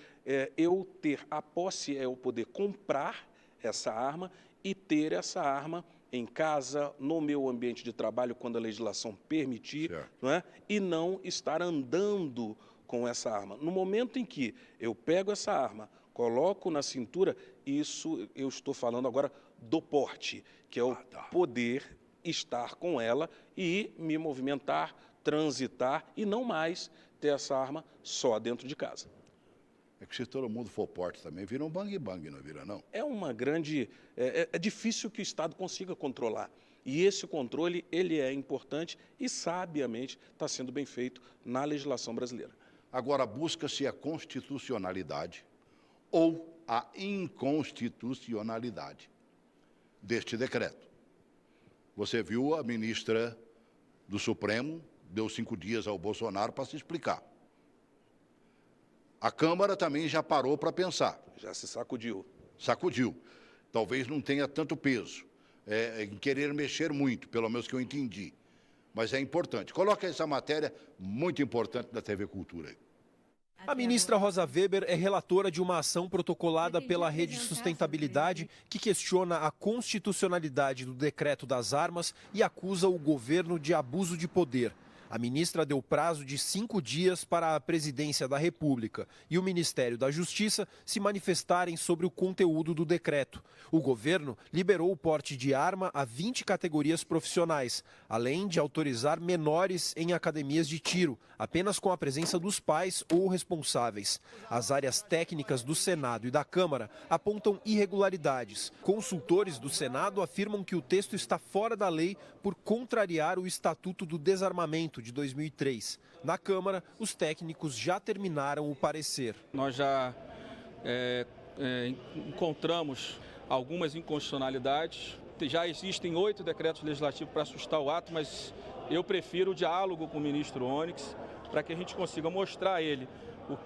eu ter a posse é eu poder comprar essa arma e ter essa arma em casa, no meu ambiente de trabalho, quando a legislação permitir, não é? E não estar andando com essa arma. No momento em que eu pego essa arma, coloco na cintura, isso eu estou falando agora do porte, que é o poder estar com ela e me movimentar, transitar e não mais ter essa arma só dentro de casa. É que se todo mundo for porte também, vira um bang-bang, não vira, não? É uma grande... É difícil que o Estado consiga controlar. E esse controle, ele é importante e, sabiamente, está sendo bem feito na legislação brasileira. Agora, busca-se a constitucionalidade ou a inconstitucionalidade deste decreto. Você viu a ministra do Supremo, deu 5 dias ao Bolsonaro para se explicar. A Câmara também já parou para pensar. Já se sacudiu. Sacudiu. Talvez não tenha tanto peso em querer mexer muito, pelo menos que eu entendi. Mas é importante. Coloca essa matéria muito importante da TV Cultura aí. A ministra Rosa Weber é relatora de uma ação protocolada pela Rede Sustentabilidade que questiona a constitucionalidade do decreto das armas e acusa o governo de abuso de poder. A ministra deu prazo de 5 dias para a Presidência da República e o Ministério da Justiça se manifestarem sobre o conteúdo do decreto. O governo liberou o porte de arma a 20 categorias profissionais, além de autorizar menores em academias de tiro, apenas com a presença dos pais ou responsáveis. As áreas técnicas do Senado e da Câmara apontam irregularidades. Consultores do Senado afirmam que o texto está fora da lei por contrariar o Estatuto do Desarmamento de 2003. Na Câmara, os técnicos já terminaram o parecer. Nós já encontramos algumas inconstitucionalidades. Já existem 8 decretos legislativos para sustar o ato, mas eu prefiro o diálogo com o ministro Onyx para que a gente consiga mostrar a ele o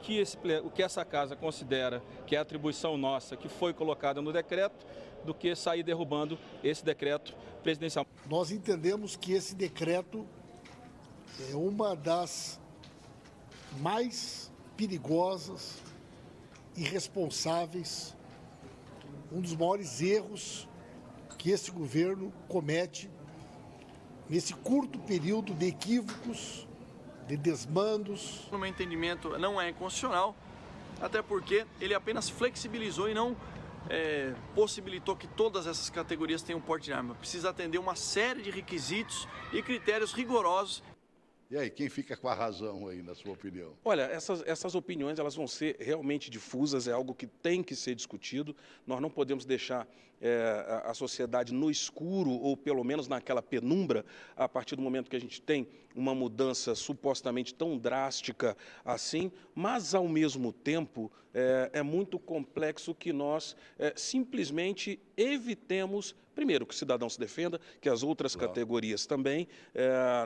que essa casa considera que é atribuição nossa, que foi colocada no decreto, do que sair derrubando esse decreto presidencial. Nós entendemos que esse decreto é uma das mais perigosas, irresponsáveis, um dos maiores erros que esse governo comete nesse curto período de equívocos, de desmandos. No meu entendimento, não é inconstitucional, até porque ele apenas flexibilizou e não possibilitou que todas essas categorias tenham porte de arma. Precisa atender uma série de requisitos e critérios rigorosos. E aí, quem fica com a razão aí, na sua opinião? Olha, essas opiniões elas vão ser realmente difusas, é algo que tem que ser discutido. Nós não podemos deixar a sociedade no escuro, ou pelo menos naquela penumbra, a partir do momento que a gente tem uma mudança supostamente tão drástica assim, mas, ao mesmo tempo, é muito complexo que nós simplesmente evitemos, primeiro, que o cidadão se defenda, que as outras categorias também.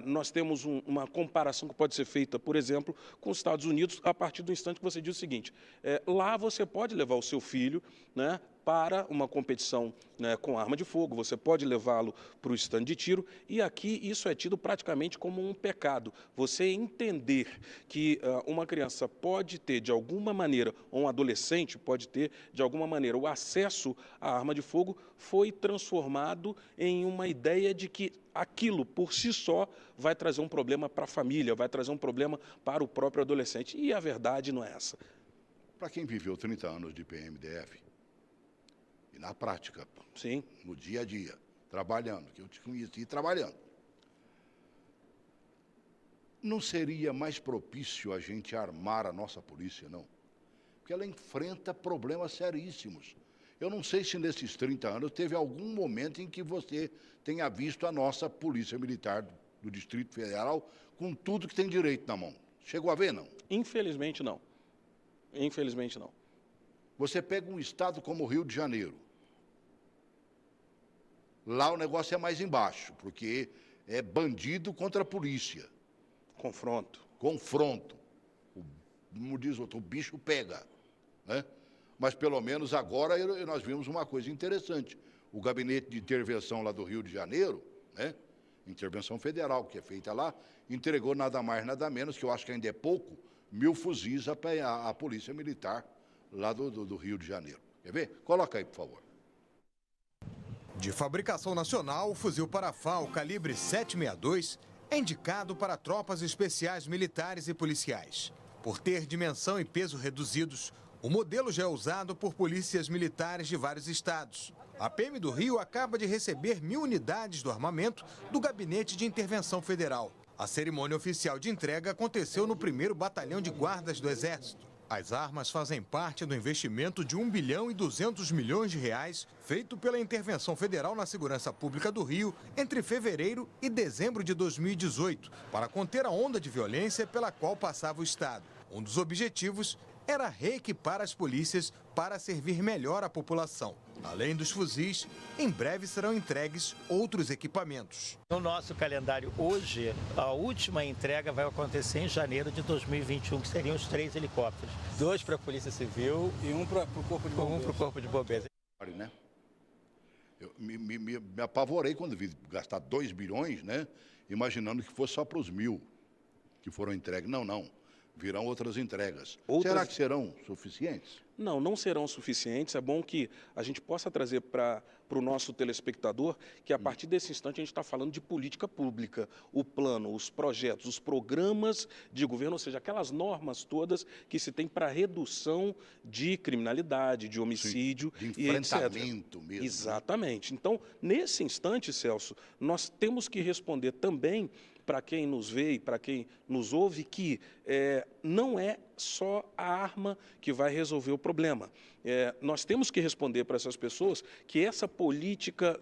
Nós temos uma comparação que pode ser feita, por exemplo, com os Estados Unidos, a partir do instante que você diz o seguinte, lá você pode levar o seu filho, né, para uma competição, né, com arma de fogo, você pode levá-lo para o stand de tiro, e aqui isso é tido praticamente como um pecado. Você entender que uma criança pode ter, de alguma maneira, ou um adolescente pode ter, de alguma maneira, o acesso à arma de fogo, foi transformado em uma ideia de que aquilo, por si só, vai trazer um problema para a família, vai trazer um problema para o próprio adolescente. E a verdade não é essa. Para quem viveu 30 anos de PMDF, na prática. Sim. No dia a dia, trabalhando, que eu te conheci trabalhando. Não seria mais propício a gente armar a nossa polícia, não? Porque ela enfrenta problemas seríssimos. Eu não sei se nesses 30 anos teve algum momento em que você tenha visto a nossa Polícia Militar do Distrito Federal com tudo que tem direito na mão. Chegou a ver, não? Infelizmente, não. Infelizmente, não. Você pega um estado como o Rio de Janeiro. Lá o negócio é mais embaixo, porque é bandido contra a polícia. Confronto. Confronto. Como diz outro, o bicho pega, né? Mas, pelo menos, agora nós vimos uma coisa interessante. O Gabinete de Intervenção lá do Rio de Janeiro, né? Intervenção federal, que é feita lá, entregou nada mais, nada menos, que eu acho que ainda é pouco, 1.000 fuzis à Polícia Militar lá do Rio de Janeiro. Quer ver? Coloca aí, por favor. De fabricação nacional, o fuzil Parafal calibre 7,62 é indicado para tropas especiais militares e policiais. Por ter dimensão e peso reduzidos, o modelo já é usado por polícias militares de vários estados. A PM do Rio acaba de receber 1.000 unidades do armamento do Gabinete de Intervenção Federal. A cerimônia oficial de entrega aconteceu no 1º Batalhão de Guardas do Exército. As armas fazem parte do investimento de R$ 1,2 bilhão feito pela Intervenção Federal na Segurança Pública do Rio entre fevereiro e dezembro de 2018, para conter a onda de violência pela qual passava o estado. Um dos objetivos era reequipar as polícias para servir melhor a população. Além dos fuzis, em breve serão entregues outros equipamentos. No nosso calendário hoje, a última entrega vai acontecer em janeiro de 2021, que seriam os 3 helicópteros. 2 para a Polícia Civil e 1 para o Corpo de Bombeiros. 1 para o Corpo de Bombeiros. Né? Eu me apavorei quando vi gastar 2 bilhões, né? Imaginando que fosse só para os 1.000 que foram entregues. Não, não. Virão outras entregas. Será que serão suficientes? Não, não serão suficientes. É bom que a gente possa trazer para o nosso telespectador que, a partir desse instante, a gente está falando de política pública. O plano, os projetos, os programas de governo, ou seja, aquelas normas todas que se tem para redução de criminalidade, de homicídio de enfrentamento e etc. mesmo. Exatamente. Então, nesse instante, Celso, nós temos que responder também para quem nos vê e para quem nos ouve, que não é só a arma que vai resolver o problema. Nós temos que responder para essas pessoas que essa política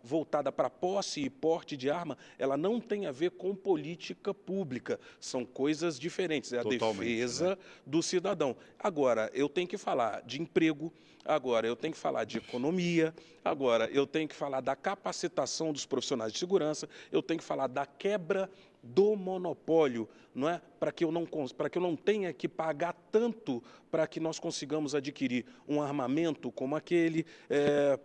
voltada para posse e porte de arma, ela não tem a ver com política pública. São coisas diferentes. É a defesa do cidadão. Agora, eu tenho que falar de emprego, agora eu tenho que falar de economia, agora eu tenho que falar da capacitação dos profissionais de segurança, eu tenho que falar da quebra do monopólio, não é? Para que eu não tenha que pagar tanto para que nós consigamos adquirir um armamento como aquele,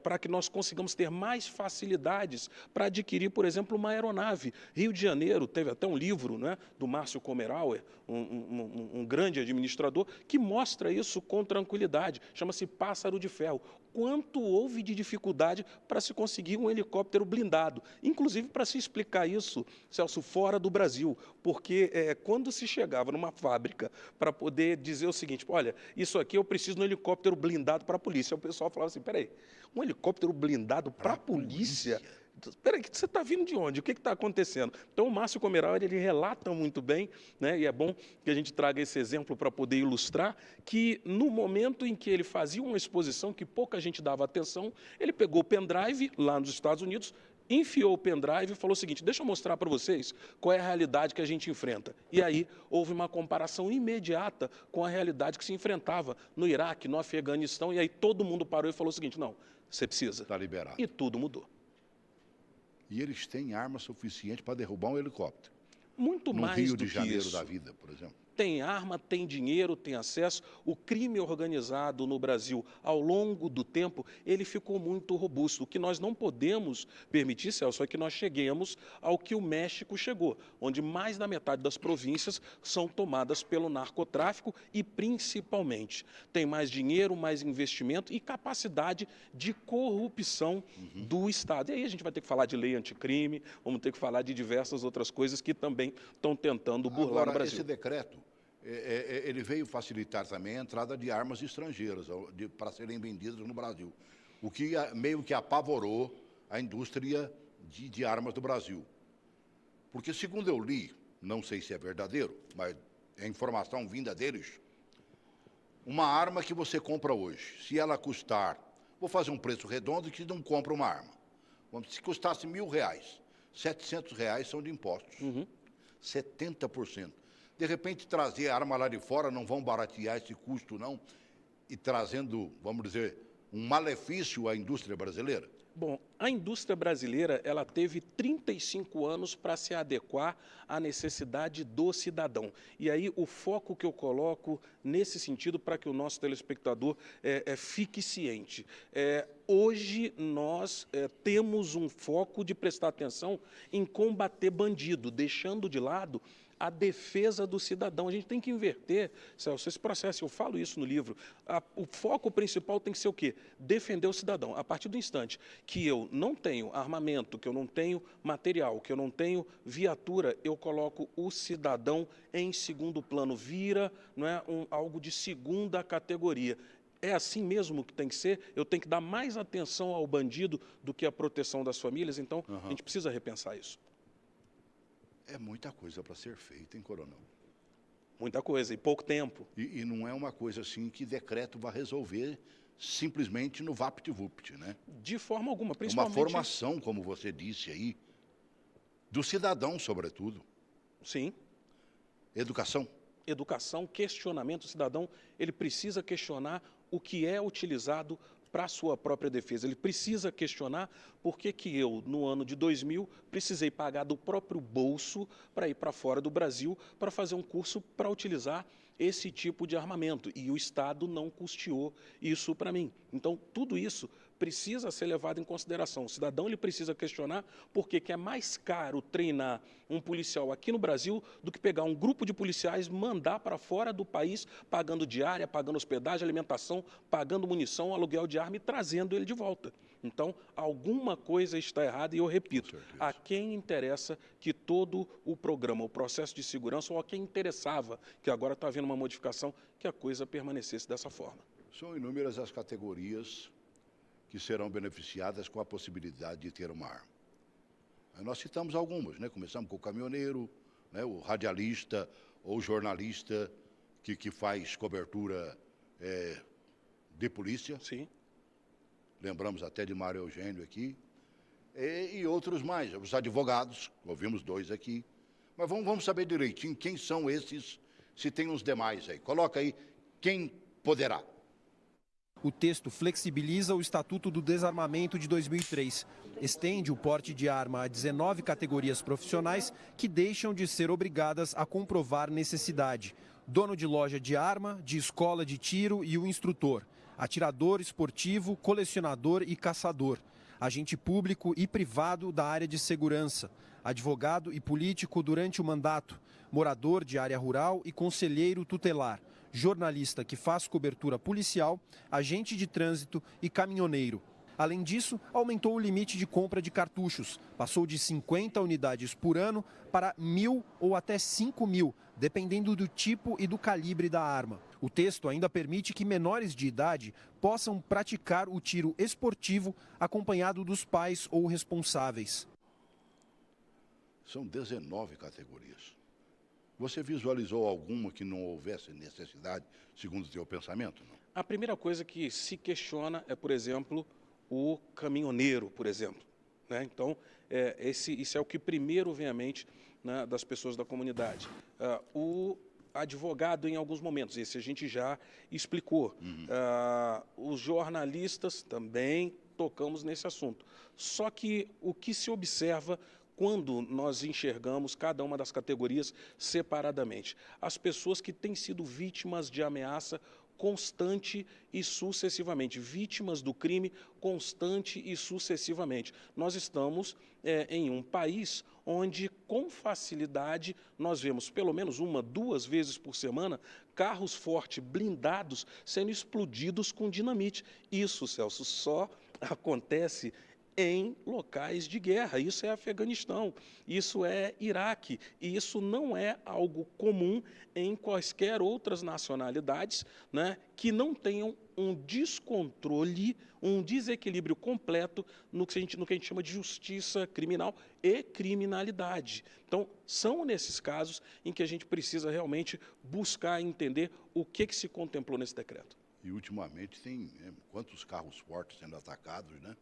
para que nós consigamos ter mais facilidades para adquirir, por exemplo, uma aeronave. Rio de Janeiro teve até um livro, né, do Márcio Komerauer, um grande administrador, que mostra isso com tranquilidade. Chama-se Pássaro de Ferro. Quanto houve de dificuldade para se conseguir um helicóptero blindado, inclusive para se explicar isso, Celso, fora do Brasil, porque quando se chegava numa fábrica para poder dizer o seguinte, olha, isso aqui eu preciso de um helicóptero blindado para a polícia, o pessoal falava assim, peraí, um helicóptero blindado para a polícia? Espera aí, você está vindo de onde? O que está acontecendo? Então, o Márcio Komerauer, ele relata muito bem, né, e é bom que a gente traga esse exemplo para poder ilustrar, que no momento em que ele fazia uma exposição que pouca gente dava atenção, ele pegou o pendrive lá nos Estados Unidos, enfiou o pendrive e falou o seguinte, deixa eu mostrar para vocês qual é a realidade que a gente enfrenta. E aí houve uma comparação imediata com a realidade que se enfrentava no Iraque, no Afeganistão, e aí todo mundo parou e falou o seguinte, não, você precisa. Está liberado. E tudo mudou. E eles têm arma suficiente para derrubar um helicóptero. Muito mais do que isso. No Rio de Janeiro da vida, por exemplo. Tem arma, tem dinheiro, tem acesso. O crime organizado no Brasil, ao longo do tempo, ele ficou muito robusto. O que nós não podemos permitir, Celso, é que nós cheguemos ao que o México chegou, onde mais da metade das províncias são tomadas pelo narcotráfico e, principalmente, tem mais dinheiro, mais investimento e capacidade de corrupção do Estado. E aí a gente vai ter que falar de lei anticrime, vamos ter que falar de diversas outras coisas que também estão tentando burlar no Brasil. Esse decreto, ele veio facilitar também a entrada de armas estrangeiras para serem vendidas no Brasil. o que meio que apavorou a indústria de armas do Brasil. Porque, segundo eu li, não sei se é verdadeiro, mas é informação vinda deles, uma arma que você compra hoje, se ela custar, vou fazer um preço redondo que não compra uma arma. Se custasse R$1.000, R$700 são de impostos. 70%. De repente, trazer a arma lá de fora, não vão baratear esse custo, não, e trazendo, vamos dizer, um malefício à indústria brasileira? Bom, a indústria brasileira, ela teve 35 anos para se adequar à necessidade do cidadão. E aí o foco que eu coloco nesse sentido para que o nosso telespectador fique ciente. Hoje nós temos um foco de prestar atenção em combater bandido, deixando de lado a defesa do cidadão. A gente tem que inverter, Celso, esse processo. Eu falo isso no livro. O foco principal tem que ser o quê? Defender o cidadão. A partir do instante que eu não tenho armamento, que eu não tenho material, que eu não tenho viatura, eu coloco o cidadão em segundo plano. Vira, não é, algo de segunda categoria. É assim mesmo que tem que ser? Eu tenho que dar mais atenção ao bandido do que à proteção das famílias? Então, a gente precisa repensar isso. É muita coisa para ser feita, hein, coronel? Muita coisa, e pouco tempo. E não é uma coisa assim que decreto vai resolver simplesmente no vapt-vupt, né? De forma alguma, principalmente... Uma formação, como você disse aí, do cidadão, sobretudo. Sim. Educação. Educação, questionamento. O cidadão, ele precisa questionar o que é utilizado para a sua própria defesa. Ele precisa questionar por que eu, no ano de 2000, precisei pagar do próprio bolso para ir para fora do Brasil para fazer um curso para utilizar esse tipo de armamento. E o Estado não custeou isso para mim. Então, tudo isso precisa ser levado em consideração. O cidadão ele precisa questionar por que é mais caro treinar um policial aqui no Brasil do que pegar um grupo de policiais, mandar para fora do país, pagando diária, pagando hospedagem, alimentação, pagando munição, aluguel de arma e trazendo ele de volta. Então, alguma coisa está errada e eu repito, a quem interessa que todo o programa, o processo de segurança, ou a quem interessava, que agora está havendo uma modificação, que a coisa permanecesse dessa forma. São inúmeras as categorias que serão beneficiadas com a possibilidade de ter uma arma. Nós citamos algumas, né? Começamos com o caminhoneiro, né? O radialista ou jornalista que faz cobertura de polícia. Sim. Lembramos até de Mário Eugênio aqui. E outros mais, os advogados, ouvimos 2 aqui. Mas vamos saber direitinho quem são esses, se tem uns demais aí. Coloca aí quem poderá. O texto flexibiliza o Estatuto do Desarmamento de 2003. Estende o porte de arma a 19 categorias profissionais que deixam de ser obrigadas a comprovar necessidade. Dono de loja de arma, de escola de tiro e o instrutor. Atirador esportivo, colecionador e caçador. Agente público e privado da área de segurança. Advogado e político durante o mandato. Morador de área rural e conselheiro tutelar. Jornalista que faz cobertura policial, agente de trânsito e caminhoneiro. Além disso, aumentou o limite de compra de cartuchos. Passou de 50 unidades por ano para 1.000 ou até 5.000, dependendo do tipo e do calibre da arma. O texto ainda permite que menores de idade possam praticar o tiro esportivo acompanhado dos pais ou responsáveis. São 19 categorias. Você visualizou alguma que não houvesse necessidade, segundo o seu pensamento? Não? A primeira coisa que se questiona é, por exemplo, o caminhoneiro, por exemplo. Né? Então, isso é o que primeiro vem à mente, né, das pessoas da comunidade. O advogado, em alguns momentos, esse a gente já explicou. Os jornalistas também tocamos nesse assunto. Só que o que se observa quando nós enxergamos cada uma das categorias separadamente? As pessoas que têm sido vítimas de ameaça constante e sucessivamente, vítimas do crime constante e sucessivamente. Nós estamos em um país onde, com facilidade, nós vemos pelo menos 1, 2 vezes por semana carros fortes blindados sendo explodidos com dinamite. Isso, Celso, só acontece em locais de guerra. Isso é Afeganistão, isso é Iraque, e isso não é algo comum em quaisquer outras nacionalidades, né, que não tenham um descontrole, um desequilíbrio completo no que a gente chama de justiça criminal e criminalidade. Então, são nesses casos em que a gente precisa realmente buscar entender o que se contemplou nesse decreto. E, ultimamente, tem quantos carros fortes sendo atacados, né?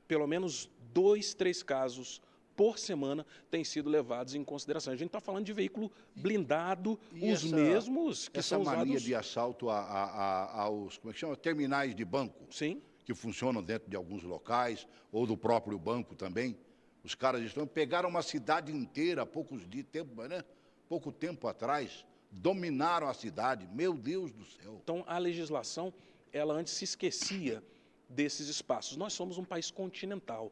Pelo menos 2, 3 casos por semana têm sido levados em consideração. A gente está falando de veículo blindado, os mesmos que são usados... Essa mania de assalto aos, como é que chama? Terminais de banco. Sim. Que funcionam dentro de alguns locais, ou do próprio banco também. Os caras pegaram uma cidade inteira há pouco tempo atrás, dominaram a cidade. Meu Deus do céu. Então, a legislação, ela antes se esquecia desses espaços. Nós somos um país continental.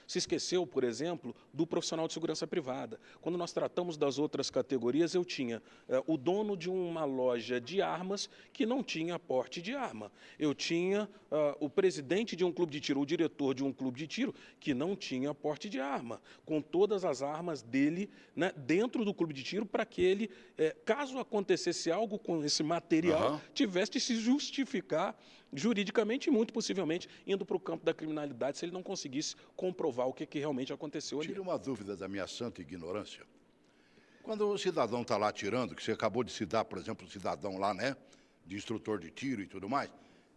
Se esqueceu, por exemplo, do profissional de segurança privada. Quando nós tratamos das outras categorias, eu tinha o dono de uma loja de armas que não tinha porte de arma. Eu tinha o presidente de um clube de tiro, o diretor de um clube de tiro, que não tinha porte de arma, com todas as armas dele, né, dentro do clube de tiro, para que ele, caso acontecesse algo com esse material, tivesse de se justificar juridicamente e, muito possivelmente, indo para o campo da criminalidade se ele não conseguisse comprovar o que realmente aconteceu ali. Tire uma dúvida da minha santa ignorância. Quando o cidadão está lá atirando, que você acabou de citar, por exemplo, o cidadão lá, né, de instrutor de tiro e tudo mais,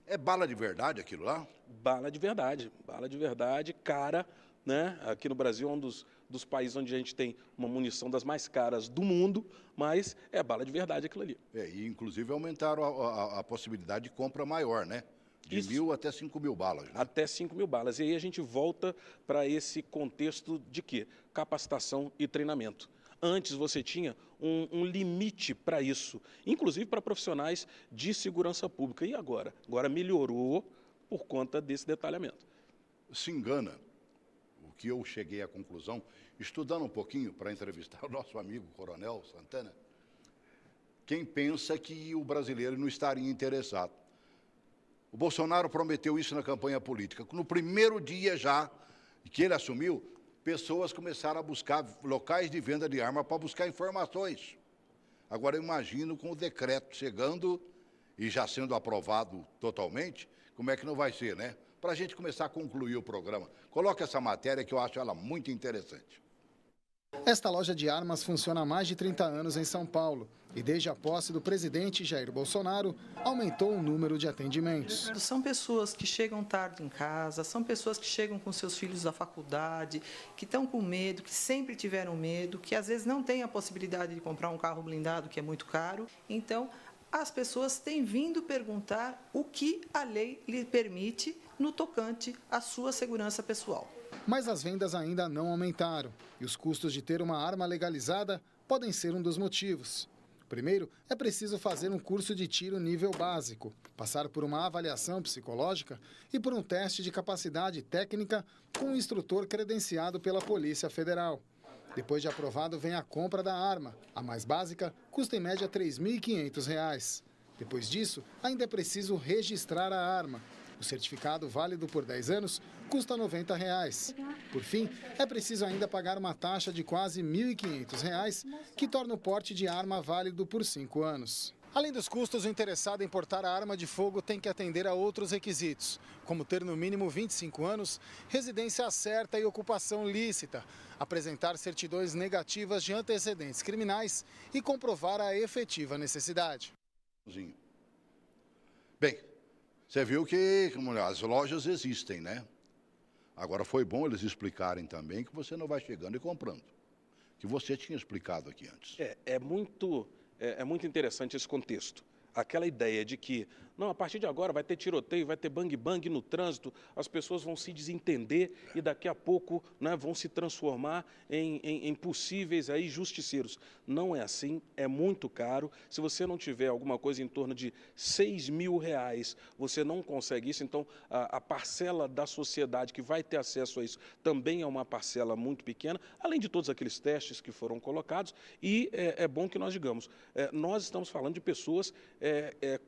é bala de verdade aquilo lá? Bala de verdade, cara, né? Aqui no Brasil é um dos países onde a gente tem uma munição das mais caras do mundo, mas é bala de verdade aquilo ali. E inclusive aumentaram a possibilidade de compra maior, né? De 1.000 até 5.000 balas. Né? Até 5.000 balas. E aí a gente volta para esse contexto de quê? Capacitação e treinamento. Antes você tinha um limite para isso, inclusive para profissionais de segurança pública. E agora? Agora melhorou por conta desse detalhamento. Se engana, o que eu cheguei à conclusão, estudando um pouquinho para entrevistar o nosso amigo Coronel Santana, quem pensa que o brasileiro não estaria interessado. O Bolsonaro prometeu isso na campanha política. No primeiro dia já que ele assumiu, pessoas começaram a buscar locais de venda de arma para buscar informações. Agora, eu imagino com o decreto chegando e já sendo aprovado totalmente, como é que não vai ser, né? Para a gente começar a concluir o programa. Coloque essa matéria que eu acho ela muito interessante. Esta loja de armas funciona há mais de 30 anos em São Paulo e desde a posse do presidente Jair Bolsonaro aumentou o número de atendimentos. São pessoas que chegam tarde em casa, são pessoas que chegam com seus filhos da faculdade, que estão com medo, que sempre tiveram medo, que às vezes não têm a possibilidade de comprar um carro blindado, que é muito caro. Então, as pessoas têm vindo perguntar o que a lei lhe permite no tocante à sua segurança pessoal. Mas as vendas ainda não aumentaram e os custos de ter uma arma legalizada podem ser um dos motivos. Primeiro, é preciso fazer um curso de tiro nível básico, passar por uma avaliação psicológica e por um teste de capacidade técnica com um instrutor credenciado pela Polícia Federal. Depois de aprovado, vem a compra da arma. A mais básica custa em média R$ 3.500. Depois disso, ainda é preciso registrar a arma. O certificado, válido por 10 anos, custa R$ 90. Por fim, é preciso ainda pagar uma taxa de quase R$ 1.500, que torna o porte de arma válido por 5 anos. Além dos custos, o interessado em portar a arma de fogo tem que atender a outros requisitos, como ter no mínimo 25 anos, residência certa e ocupação lícita, apresentar certidões negativas de antecedentes criminais e comprovar a efetiva necessidade. Bem, você viu que as lojas existem, né? Agora, foi bom eles explicarem também que você não vai chegando e comprando, que você tinha explicado aqui antes. É muito interessante esse contexto. Aquela ideia de que, não, a partir de agora vai ter tiroteio, vai ter bang-bang no trânsito, as pessoas vão se desentender e daqui a pouco, né, vão se transformar em possíveis aí justiceiros. Não é assim, é muito caro. Se você não tiver alguma coisa em torno de R$ 6.000, você não consegue isso. Então, a parcela da sociedade que vai ter acesso a isso também é uma parcela muito pequena, além de todos aqueles testes que foram colocados. E é bom que nós digamos, nós estamos falando de pessoas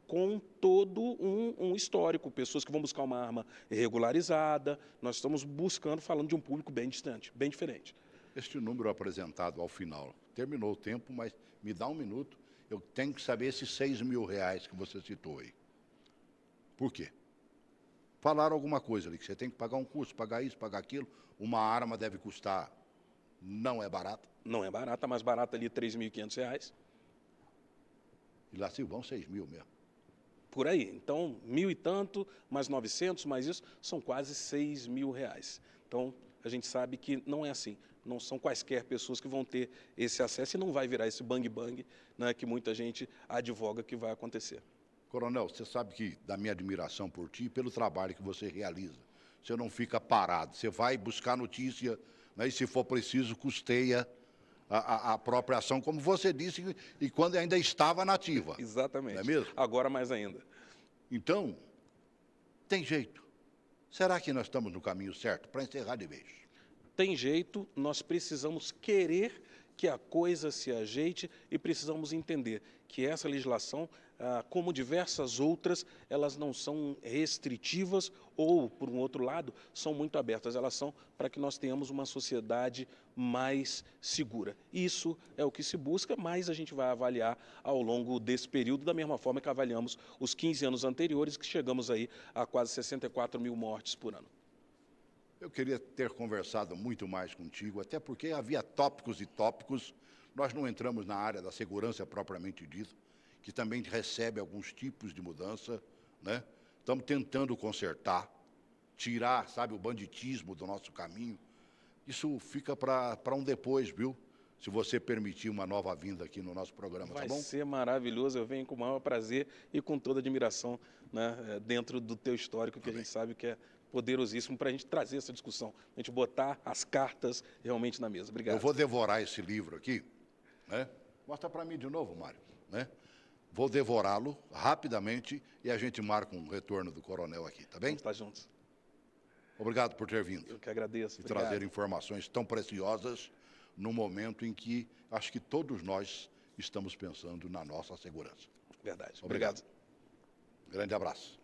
com todo todo um histórico, pessoas que vão buscar uma arma regularizada. Nós estamos buscando, falando de um público bem distante, bem diferente. Este número apresentado ao final, terminou o tempo, mas me dá um minuto, eu tenho que saber esses R$6 mil que você citou aí. Por quê? Falaram alguma coisa ali, que você tem que pagar um curso, pagar isso, pagar aquilo, uma arma deve custar, não é barata? Não é barata, mais barata ali R$3.500. E lá se vão 6 mil mesmo. Por aí. Então, 1.000 e tanto, mais 900, mais isso, são quase R$6 mil. Então, a gente sabe que não é assim. Não são quaisquer pessoas que vão ter esse acesso e não vai virar esse bang-bang, né, que muita gente advoga que vai acontecer. Coronel, você sabe que da minha admiração por ti, pelo trabalho que você realiza. Você não fica parado, você vai buscar notícia, né, e se for preciso, custeia a própria ação, como você disse, e quando ainda estava nativa. Exatamente. Não é mesmo? Agora mais ainda. Então, tem jeito. Será que nós estamos no caminho certo para encerrar de vez? Tem jeito, nós precisamos querer que a coisa se ajeite e precisamos entender que essa legislação, como diversas outras, elas não são restritivas ou, por um outro lado, são muito abertas. Elas são para que nós tenhamos uma sociedade mais segura. Isso é o que se busca, mas a gente vai avaliar ao longo desse período, da mesma forma que avaliamos os 15 anos anteriores, que chegamos aí a quase 64 mil mortes por ano. Eu queria ter conversado muito mais contigo, até porque havia tópicos e tópicos. Nós não entramos na área da segurança propriamente dita, que também recebe alguns tipos de mudança, né? Estamos tentando consertar, tirar, sabe, o banditismo do nosso caminho. Isso fica para um depois, viu? Se você permitir uma nova vinda aqui no nosso programa, vai tá bom? Vai ser maravilhoso, eu venho com o maior prazer e com toda admiração, né, dentro do teu histórico, que a gente sabe que é poderosíssimo, para a gente trazer essa discussão, a gente botar as cartas realmente na mesa. Obrigado. Eu vou devorar esse livro aqui, né? Mostra para mim de novo, Mário, né? Vou devorá-lo rapidamente e a gente marca um retorno do coronel aqui, tá bem? Vamos estar juntos. Obrigado por ter vindo. Eu que agradeço. E trazer informações tão preciosas no momento em que acho que todos nós estamos pensando na nossa segurança. Verdade. Obrigado. Grande abraço.